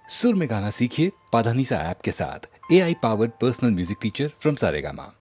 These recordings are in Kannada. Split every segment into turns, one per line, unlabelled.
सुर में गाना सीखिए पाधानीसा ऐप के साथ। AI powered personal music teacher from Saregama.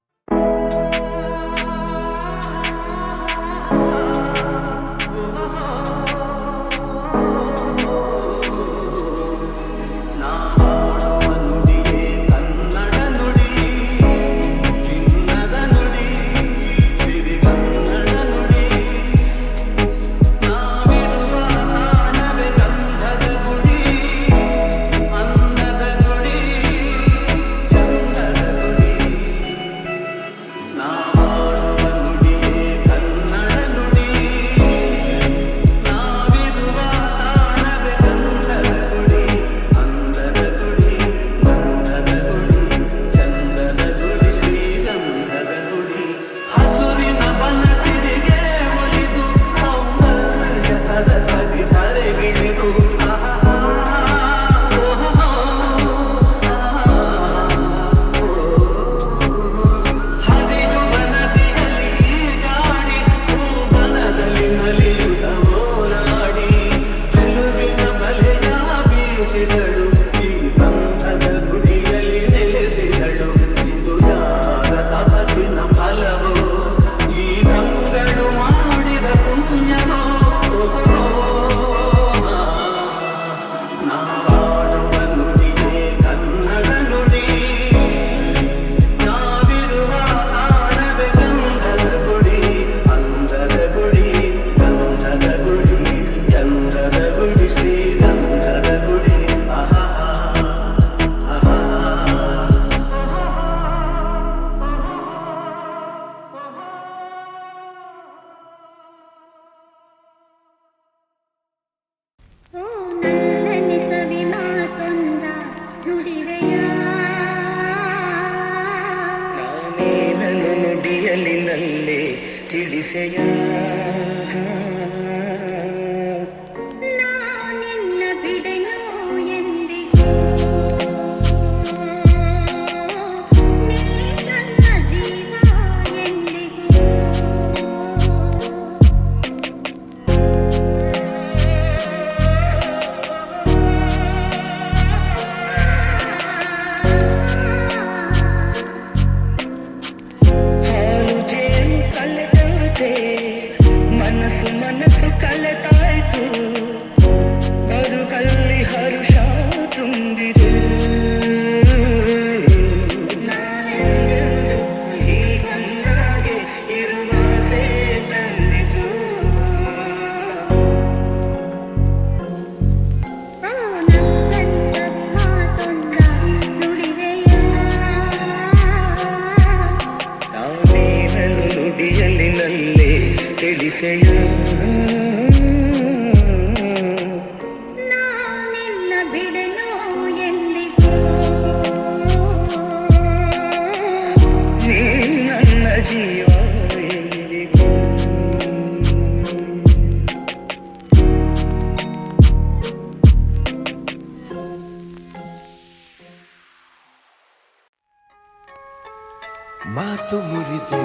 ಮಾತು ಮುರಿದೆ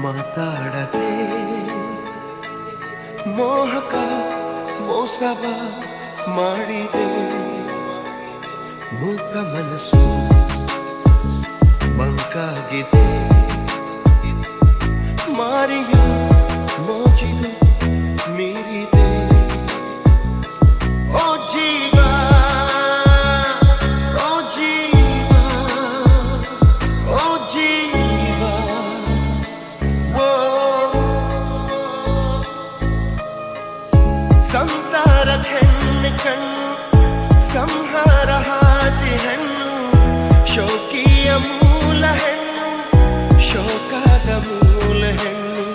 ಮಾತಾಡದೆ ಮೋಹಕ ಮೋಸವ ಮಾಡಿದೆ ಮೂಕ ಮನಸ್ಸು ಮಂಕಾಗಿದೆ ಮಾರಿಯ ಮೋಜಿದೆ ಮೀರಿದೆ ಓ ಜೀವ ಸಂಸಾರ ಹೆಣ್ಣು ಕಣ್ಣು ಸಂಹಾರ ಹಾದಿ ಹೆಣ್ಣು ಶೋಕಿಯ ಮೂಲ ಹೆಣ್ಣು ಶೋಕದ ಮೂಲ ಹೆಣ್ಣು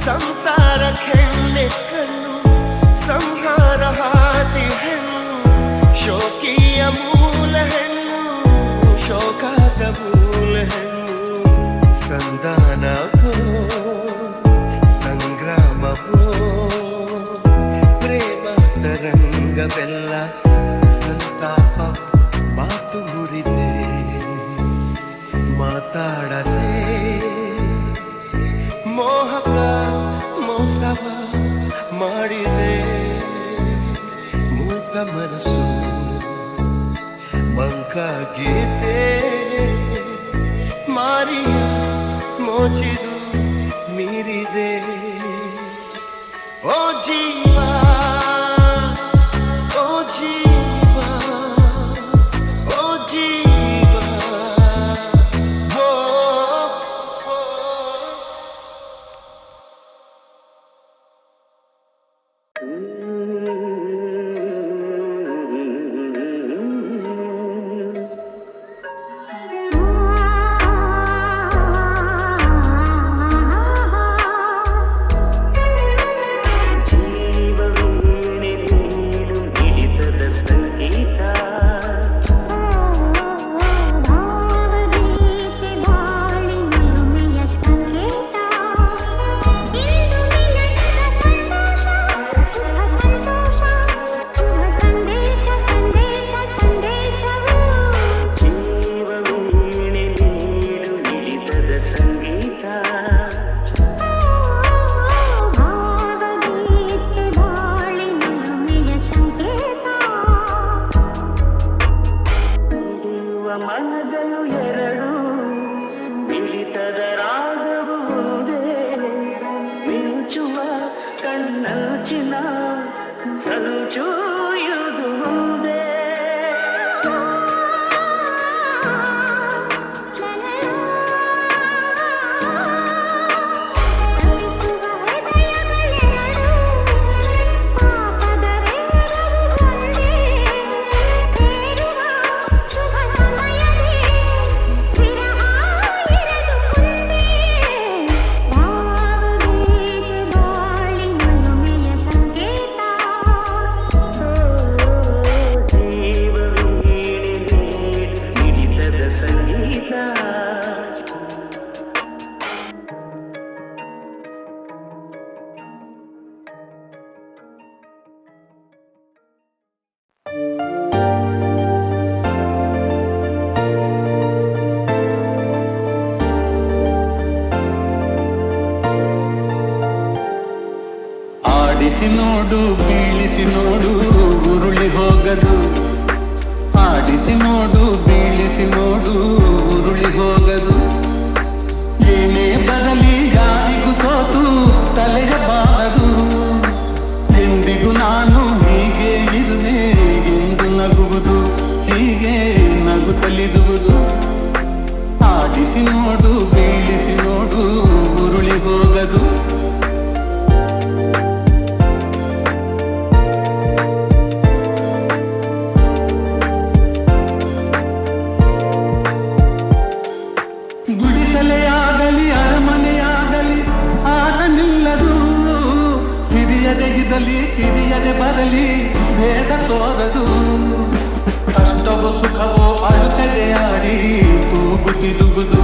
ಸಂಸಾರ ಹೆಣ್ಣು ಕಣ್ಣು ಸಂಹಾರ ಹಾದಿ ಹೆಣ್ಣು ಶೋಕಿಯ ಮೂಲ ಹೆಣ್ಣು ಶೋಕದ ಮೂಲ ಹೆಣ್ಣು ಸಂಧಾನವೋ ಸಂಗ್ರಾಮವೋ ತರಂಗವೆಲ್ಲ ಸಂತಾಪ ಮಾತು ಮುರಿದೆ ಮಾತಾಡದೆ ಮೋಹಕ ಮೋಸವ ಮಾಡಿದೆ ಮೂಕ ಮುಗ್ಧ ಮನಸ್ಸು ಮಂಕಾಗೀತೆ ಮಾರಿಯ ಮೋಚಿದು ಮೀರಿದೆ ಓ ಜೀವ ಓ ಜೀವ ಓ ಜೀವ ಓ
ಮನಗಳು ಎರಡು ಮಿಳಿತದ ರಾಗವು ಒಂದೇ ಮಿಂಚುವ ಕಣ್ಣಂಚಿನ ಸಂಚು ಇದು ಒಂದೇ ಆಡಿಸಿ ನೋಡು ಬೀಳಿಸಿ ನೋಡು ಉರುಳಿ ಹೋಗದು ಆಡಿಸಿ ನೋಡು ಬೀಳಿಸಿ ನೋಡು ಉರುಳಿ ಹೋಗದು ಏನೇ ಬರಲಿ ಯಾರಿಗೂ ಸೋತು ತಲೆಯಬಾರದು ಎಂದಿಗೂ ನಾನು ಹೀಗೆ ಇರುವೆ ಎಂದು ನಗುವುದು ಹೀಗೆ ನಗುತ್ತಲಿರುವುದು ಆಡಿಸಿ ನೋಡು ಬೀಳಿಸಿ ನೋಡು ಉರುಳಿ ಹೋಗದು ಗುಡಿಸಲೆಯಾಗಲಿ ಅರಮನೆಯಾಗಲಿ ಆಟ ನಿಲ್ಲದು ಹಿರಿಯದೆಗಿದಲಿ ಕಿರಿಯದೆ ಬರಲಿ ಭೇದ ತೋರದು ಕಷ್ಟವೋ ಸುಖವೋ ಅಳುತ್ತದೆ ಆಡಿ ತೂಗುತ್ತಿರುವುದು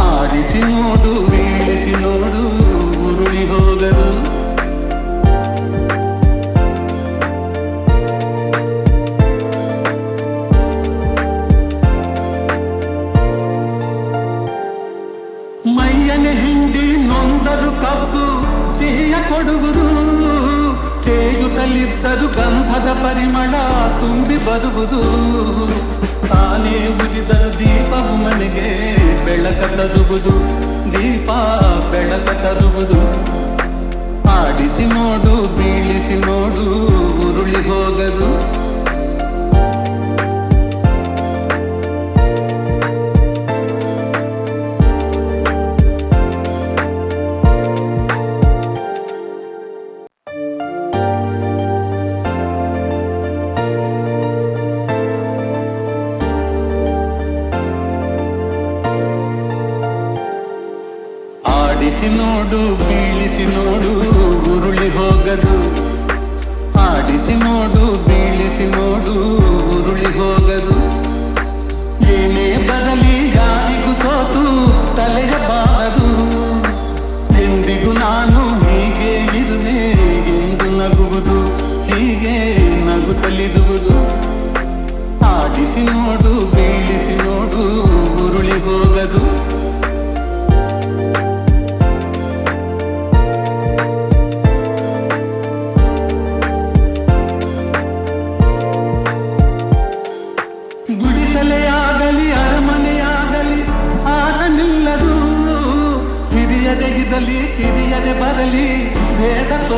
ಆಡಿಸಿ ನೋಡು ಬೀಳಿಸಿ ನೋಡು ಉರುಳಿ ಹೋಗದು ಮೈಯನೆ ಹಿಂಡಿ ನೊಂದರು ಕಬ್ಬು ಸಿಹಿಯ ಕೊಡುವುದು ತೇಗುತ್ತಲಿದ್ದರು ಗಂಧದ ಪರಿಮಳ ತುಂಬಿ ಬರುವುದು ತಾನೇ ಉರಿದರು ದೀಪವು ಮನೆಗೆ ಬೆಳಕ ತರುವುದು ದೀಪ ಬೆಳಕ ತರುವುದು ಆಡಿಸಿ ನೋಡು ಬೀಳಿಸಿ ನೋಡು ಉರುಳಿ ಹೋಗದು ಆಡಿಸಿ ನೋಡು ಬೀಳಿಸಿ ನೋಡು ಉರುಳಿ ಹೋಗದು ಆಡಿಸಿ ನೋಡು ಬೀಳಿಸಿ ನೋಡು ಉರುಳಿ ಹೋಗದು ಏನೇ ಬರಲಿ ಯಾರಿಗೂ ಸೋತು ತಲೆಯಬಾರದು ಎಂದಿಗೂ ನಾನು ಹೀಗೆ ಇರುವೆ ಎಂದು ನಗುವುದು ಹೀಗೆ ನಗುತ್ತಲಿರುವುದು ಆಡಿಸಿ ನೋಡು ಬೀಳಿಸಿ ನೋಡು ಉರುಳಿ ಹೋಗದು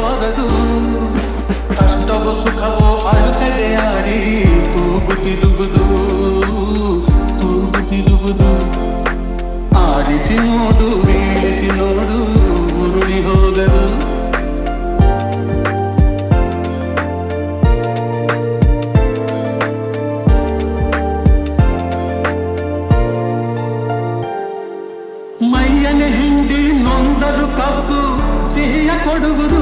ಹೋಗದು ಕಷ್ಟವೋ ಸುಖವೋ ಅಳುತ್ತದೆಯಾಡಿ ತೂಗುತ್ತಿರುವುದು ತೂಗುತ್ತಿರುವುದು ಆಡಿಸಿ ನೋಡು ಬೀಳಿಸಿ ನೋಡು ಉರುಳಿ ಹೋಗದು ಮೈಯನೆ ಹಿಂಡಿ ನೊಂದರು ಕಬ್ಬು ಸಿಹಿಯ ಕೊಡುವುದು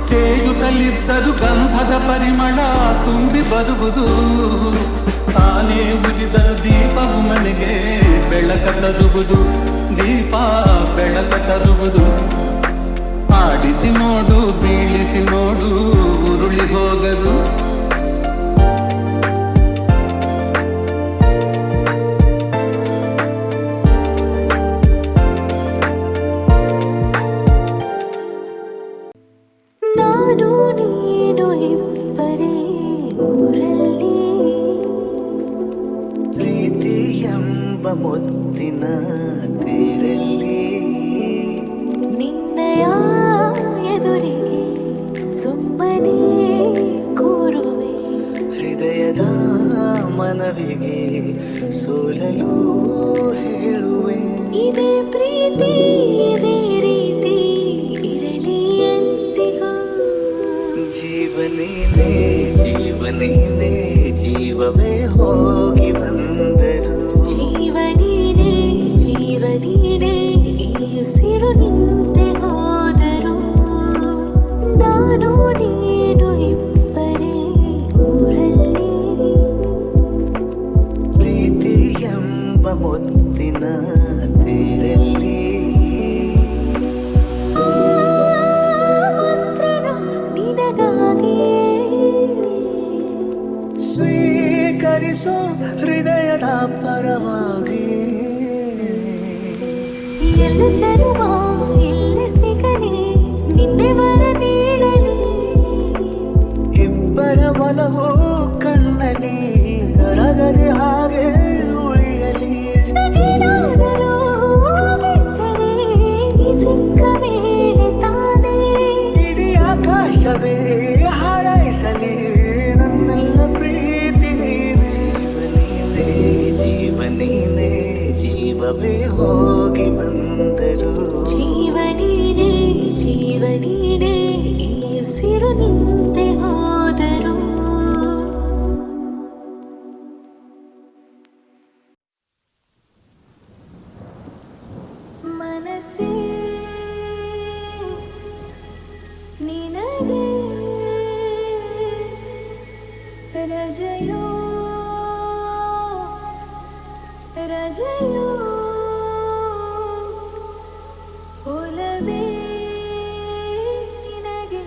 ತೇಗುತ್ತಲಿದ್ದರು ಗಂಧದ ಪರಿಮಳ ತುಂಬಿ ಬರುವುದು ತಾನೇ ಉರಿದರು ದೀಪವು ಮನೆಗೆ ಬೆಳಕ ತರುವುದು ದೀಪ ಬೆಳಕ ತರುವುದು ಆಡಿಸಿ ನೋಡು ಬೀಳಿಸಿ ನೋಡು ಉರುಳಿ ಹೋಗದು
ನಾನು ನೀನು ಇಬ್ಬರೇ ಊರಲ್ಲಿ
ಪ್ರೀತಿ ಎಂಬ ಮುತ್ತಿನ ತೇರಲ್ಲಿ
ನಿನ್ನಯ ಎದುರಿಗೆ ಸುಮ್ಮನೆ ಕೂರುವೆ
ಹೃದಯದ ಮನವಿಗೆ ಸೋಲಲು ಹೇಳುವೆ
ಇದೇ ಪ್ರೀತಿ ಇದೇ ರೀತಿ ಇರಲಿ ಎಂದಿಗೂ
ಜೀವನೇನೆ ಜೀವನೇನೆ ಜೀವವೇ ಹೋಗಿ ಬಂದರು
ಜೀವನೀನೇ ಜೀವನೀನೇ ಈ ಉಸಿರು ನಿಂತೆ ಹೋದರು ನಾನು ನೀನು ಇಬ್ಬರೇ ಊರಲ್ಲಿ
ಪ್ರೀತಿ ಎಂಬ ಮುತ್ತಿನ ತೇರಲ್ಲಿ
ಮಂತ್ರಣ ನಿನಗಾಗಿಯೇ
ಸ್ವೀಕರಿಸೋ ಹೃದಯದ ಪರವಾಗಿ
ಎಲ್ಲ ಜನುಮ ಇಲ್ಲಿ ಸಿಗಲಿ ನಿನ್ನೆ ವರ ನೀಡಲಿ
ಇಬ್ಬರ ಒಲವು ಕಣ್ಣಲ್ಲಿ ಕರಗದೆ ಹಾಗೆ ಉಳಿಯಲಿ
ನಾನೇನಾದರೂ ಹೋಗಿದ್ದರೆ ನೀ ಸಿಕ್ಕ ಮೇಲೆ ತಾನೇ
ಇಡೀ ಆಕಾಶವೇ ಹಾರೈಸಲಿ ನನ್ನೆಲ್ಲ ಪ್ರೀತಿ ನೀನೇ ಜೀವನೀನೇ ಜೀವವೇ ಹೋಗಿ ಬಂದರು
ಜೀವನೀನೇ ಜೀವನೀನೇ ಈ ಉಸಿರು ನಿಂತೆ ಹೋದರು ಮನಸ್ಸೇ ನಿನಗೆ ರಜೆಯೋ ರಜೆಯೋ ಒಲವೇ ನಿನಗೆ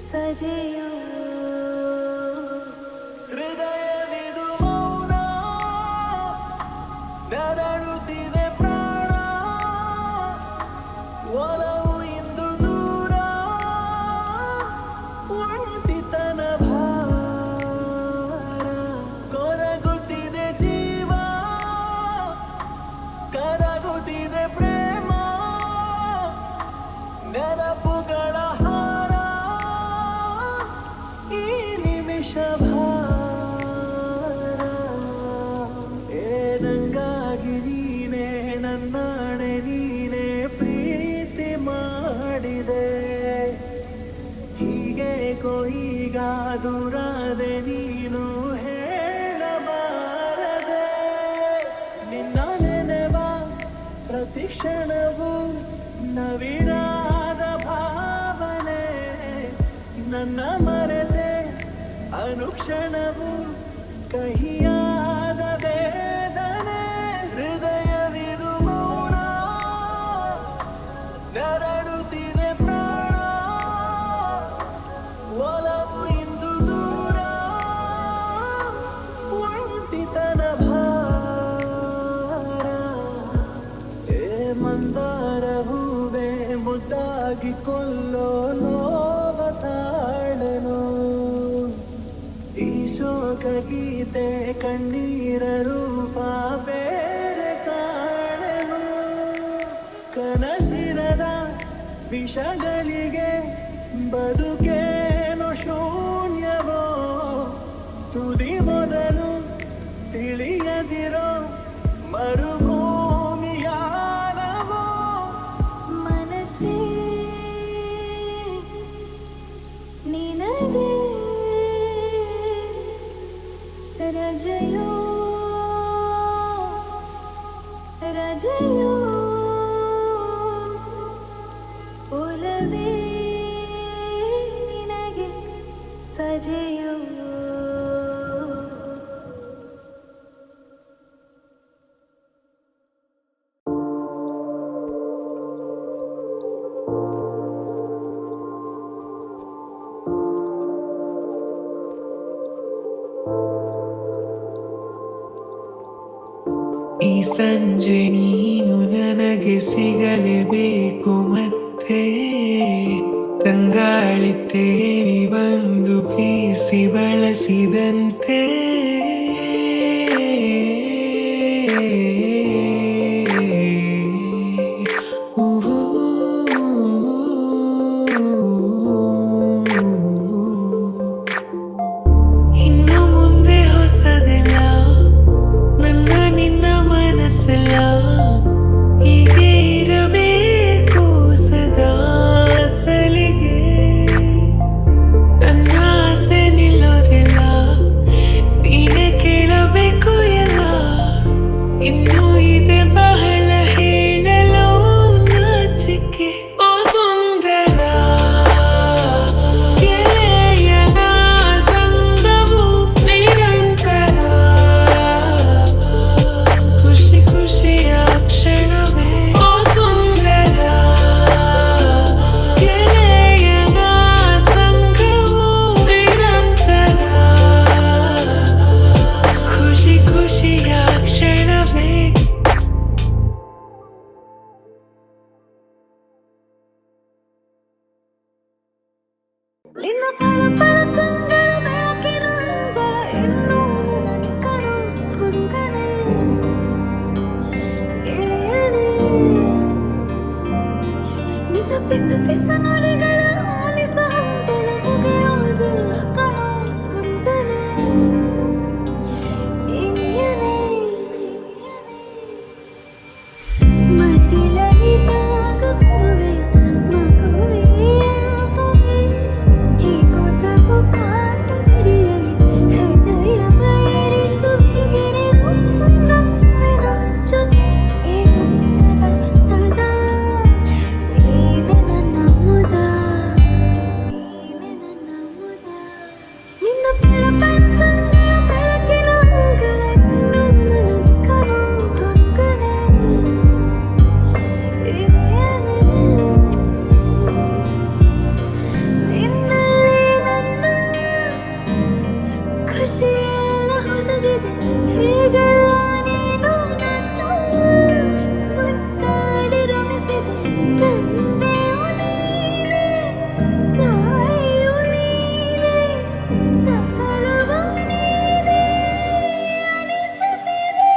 ಸಜೆಯೋ
ಹೃದಯವಿದು ಮೌನ ನರಳುತ್ತಿದೆ ಪ್ರಾಣ ಒಲವು ಇಂದು ದೂರ ಒಂಟಿತನ ಭಾರ ಕೊರಗುತ್ತಿದೆ ಜೀವ ಕರಗುತ್ತಿದೆ ಪ್ರೇಮ ನೆನಪುಗಳ ಹಾರ ಈ ನಿಮಿಷ ಭಾರ ಏನಂಗಾಗಿ ನೀನೇ ನನ್ನಾಣೆ ನೀನೇ ಪ್ರೀತಿ ಮಾಡಿದೆ ಹೀಗೆ ಈಗ ದೂರಾದೆ ನೀನು ಹೇಳಬಾರದೆ ನಿನ್ನ ನೆನವ ಪ್ರತಿಕ್ಷಣವು ನವಿರಾದ ಭಾವನೆ ನನ್ನ ಮರೆತೆ ಅನುಕ್ಷಣವು ಕಹಿಯಾದ ವೇದನೆ ಹೃದಯವಿದು ಮೌನ ನರಳುತ್ತಿದೆ ಪ್ರಾಣ ಒಲವು ಇಂದು ದೂರ ಒಂಟಿತನ ಭಾರ ಏ ಮಂದಾರ ಹೂವೆ ಮುದ್ದಾಗಿ ಕೊಲ್ಲೋ ನೋವ ತಾಳನು ಈ ಶೋಕ ಗೀತೆ ಕಣ್ಣೀರ ರೂಪ ಬೇರೆ ಕಾಣನು ಕನಸಿರದ ವಿಷಗಳಿಗೆ ಬದುಕೇನು ಶೂನ್ಯವೋ ತುದಿ ಮೊದಲು ತಿಳಿಯದಿರೋ ಮರುಭೂಮಿಯಾನವೋ
ಮನಸ್ಸೇ ನಿನಗೆ ರಜೆಯೋ ರಜೆಯೋ ಒಲವೇ ನಿನಗೆ ಸಜೆಯೋ
ಈ ಸಂಜೆ ನೀನು ನನಗೆ ಸಿಗಲೇಬೇಕು ಮತ್ತೆ ತಂಗಾಳಿ ತೇರಿ ಬಂದು ಬೀಸಿ ಬಳಸಿದಂತೆ ಇನ್ನು ಮುಂದೆ ಹೊಸದೆಲ್ಲ ನನ್ನ ನಿನ್ನ ಮನಸ್ಸೆಲ್ಲ ಹೀಗೆ ಇರಬೇಕು ಸದಾ ಸಲಿಗೆ ನನ್ನ ಆಸೆ ನಿಲ್ಲೋದಿಲ್ಲ ನೀನೇ ಕೇಳಬೇಕು ಎಲ್ಲ ಇನ್ನೂ ಇದೆ ಬಹಳ ಹೇಳಲು ನಾಚಿಕೆ ಓ ಸುಂದರ ಗೆಳೆಯನ ಸಂಗವು ನಿರಂತರ ಖುಷಿ ಖುಷಿಯ ಕ್ಷಣವೇ ಓ ಸುಂದರ ಗೆಳೆಯನ ಸಂಗವು ನಿರಂತರ ಖುಷಿ ಖುಷಿಯ ಕ್ಷಣವೇ
ನಿನ್ನ ಪಳ ಪಳ ತುಂಗಳ ಬೆಳಕಿನ ಅಂಗಳ ಇನ್ನೂ ನನಗೆ ಕಣು ಹುಡುಗನೇ ಗೆಳೆಯನೇ ನಿನ್ನ ಪಿಸು ಪಿಸು ನುಡಿಗಳ ಆಲಿಸ ಹಂಬಲ ಮುಗಿಯೋದಿಲ್ಲ ಕಣು ಹುಡುಗನೇ ಇನಿಯನೇ ಮಡಿಲಲ್ಲಿ ಜಾಗ ಕೊಡುವೆಯ ಮಗುವೆಯಾಗವೇ ಹೀಗೋ ತಗೋ ಕಾಲು ಹಿಡಿಯಲಿ ಹೃದಯ ಬಯರಿಸು ಹೀಗೆರೆ ನಮ್ಮಿನ ಜೊತೆ ಏನು ಸದಾ ಸದಾ ನೀನೆ ನನ್ನ ಮುದ ನೀನೆ ನನ್ನ ಮುದ ನಿನ್ನ ಬೆಳ ಬೆಳಕಂಗಳ ಬೆಳಕಿನ ಅಂಗಳ ಇನ್ನೂ ನನಗೆ ಕಣು ಹುಡುಗನೇ ನಿನ್ನಲ್ಲಿ ನನ್ನ ಖುಷಿಯೆಲ್ಲ ಹೊದಗಿದೆ ಹೀಗೆಲ್ಲ ನೀನು ನನ್ನ ಮುದ್ದಾಡಿ ರಮಿಸಿದೆ ತಂದೆಯು ನೀನೆ ತಾಯಿಯು ನೀನೆ ಸಕಲವೂ ನೀನೆ ಅನಿಸುತ್ತಿದೆ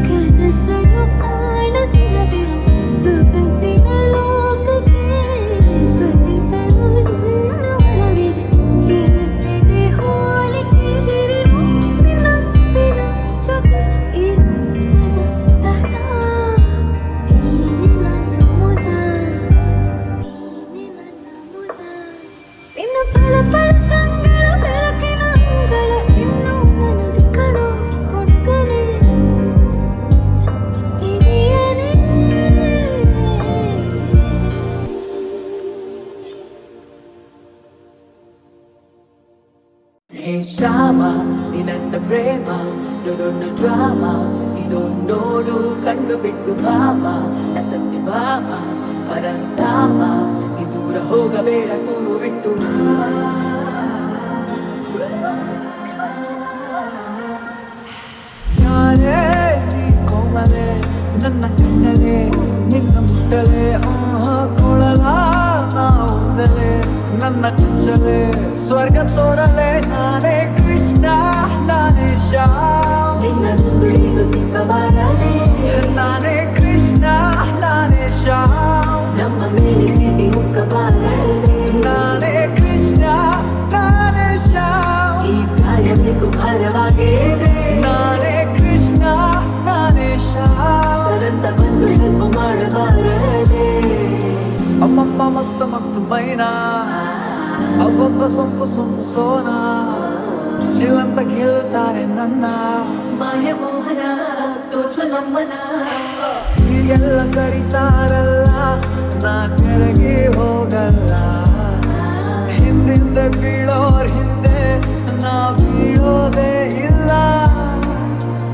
ಕನಸನ್ನು ಕಾಣಿಸದಿರು ಸೊಗಸಿನ ಲೋಕಕ್ಕೆ ಕಲಿತರು ನಿನ್ನ ಒಳವಿದೆ ಹೇಳುತ್ತಿದೆ ಹೋಲಿಕೆ ಹಿರಿವು ನಿನ್ನ ನಿನ್ನ ಜೊತೆ ಇರು ಸದಾ ಸದಾ ನೀನೆ ನನ್ನ ಮುದ ನೀನೆ ನನ್ನ ಮುದ ನಿನ್ನ ಪಳ ಪಳ ಕಂಗಳ ಬೆಳಕಿನ ಅಂಗಳ ಇನ್ನೂ ನನಗೆ ಕಣು ಹುಡುಗನೇ ಹಿರಿಯನೇ
ಹೇ ಶ್ಯಾಮ ನಿನ್ನ ಪ್ರೇಮ ದೊಡ್ಡ ಡ್ರಾಮ ಇದು ನೋಡು ಕಂಡು ಬಿಟ್ಟು ಭಾಮ ನ ಸತ್ಯ ಭಾಮ ಪರಂಧಾಮ ಈ ದೂರ ಹೋಗಬೇಡ ಕೂರು ಬಿಟ್ಟು
ಯಾರೇ ನೀ ಕೋಮಲೆ ನನ್ನ ಕಣ್ಣಲೆ ನಿನ್ನ ಮುಟ್ಟಲೆ ಕೊಳಲ ನಾವುದಲೆ ನನ್ನ ಚುಚ್ಚಲೆ ಸ್ವರ್ಗ ತೋರಲೆ ನಾನೇ ಕೃಷ್ಣ ನಾನೇ ಶ್ಯಾಮ್
ನಿನ್ನ ನುಡಿದು ಸಿಕ್ಕಬಾರದೆ
ನಾನೇ ಕೃಷ್ಣ ನಾನೇ ಶ್ಯಾಮ್
ನಮ್ಮ ಮೇಲೆ ಪ್ರೀತಿ ಹುಕ್ಕಬಾರದೆ
ಮಸ್ತ್ ಮೈನಾ ಒಬ್ಬೊಬ್ಬ ಸೊಂಪು ಸೋನಾ ಚಿಲ್ಲಂತ ಕೇಳ್ತಾರೆ ನನ್ನ
ಮಾಯ ಮೋಹನ ತೋಚು ನಮ್ಮನ
ಹೀಗೆಲ್ಲ ಕರೀತಾರಲ್ಲ ನಾ ಕೆಳಗೆ ಹೋಗಲ್ಲ ಹಿಂದಿಂದ ಬೀಳೋರ್ ಹಿಂದೆ ನಾ ಬೀಳೋದೇ ಇಲ್ಲ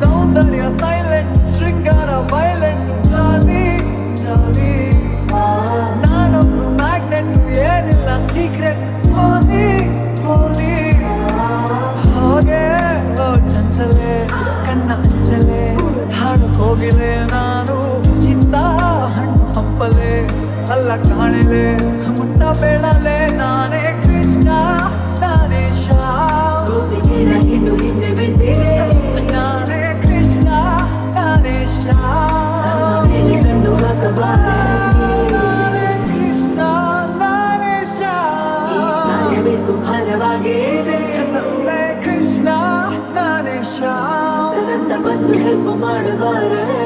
ಸೌಂದರ್ಯ ಸೈಲೆಂಟ್ ಶೃಂಗಾರ ವೈಲೆಂಟ್ ಜಾಲಿ ಜಾಲಿ ನಾನೊಂದು ಮ್ಯಾಗ್ನೆಟ್ ಏನಿಲ್ಲ ಸೀಕ್ರೆಟ್ ಹೋಲಿ ಹೋಲಿ ಹಾಗೆ ಓ ಚಂಚಲೆ ಕಣ್ಣ ಅಂಚಲೆ ಹಾಡು ಹೋಗಿಲೆ ನಾನು ಚಿತ್ತ ಹಣ್ಣು ಹಂಪಲೆ ಅಲ್ಲ ಕಾಣಲೆ ಮುಟ್ಟ ಬೇಡಲೆ ನಾನೇ ಕೃಷ್ಣ ನಾನೇ ಶ್ಯಾಮ್
ಗೋಪಿಗೆರ ಹಿಂಡು ಹಿಂದೆ ಬೆಂದಿದೆ
ನಾನೇ ಕೃಷ್ಣ ನಾನೇ ಶ್ಯಾಮ್
ಮೇಲೆ ಕಣ್ಣು ಹಾಕಬಾರದೆ
ನಾನೇ ಕೃಷ್ಣ ನಾನೇ ಶ್ಯಾಮ್
ಕಾಯಬೇಕು ಭಾರವಾಗಿದೆ
ನಾನೇ ಕೃಷ್ಣ ನಾನೇ ಶ್ಯಾಮ್
ಸರಂತ ಬಂದು ಹೆಲ್ಪ್ ಮಾಡಬಾರದೆ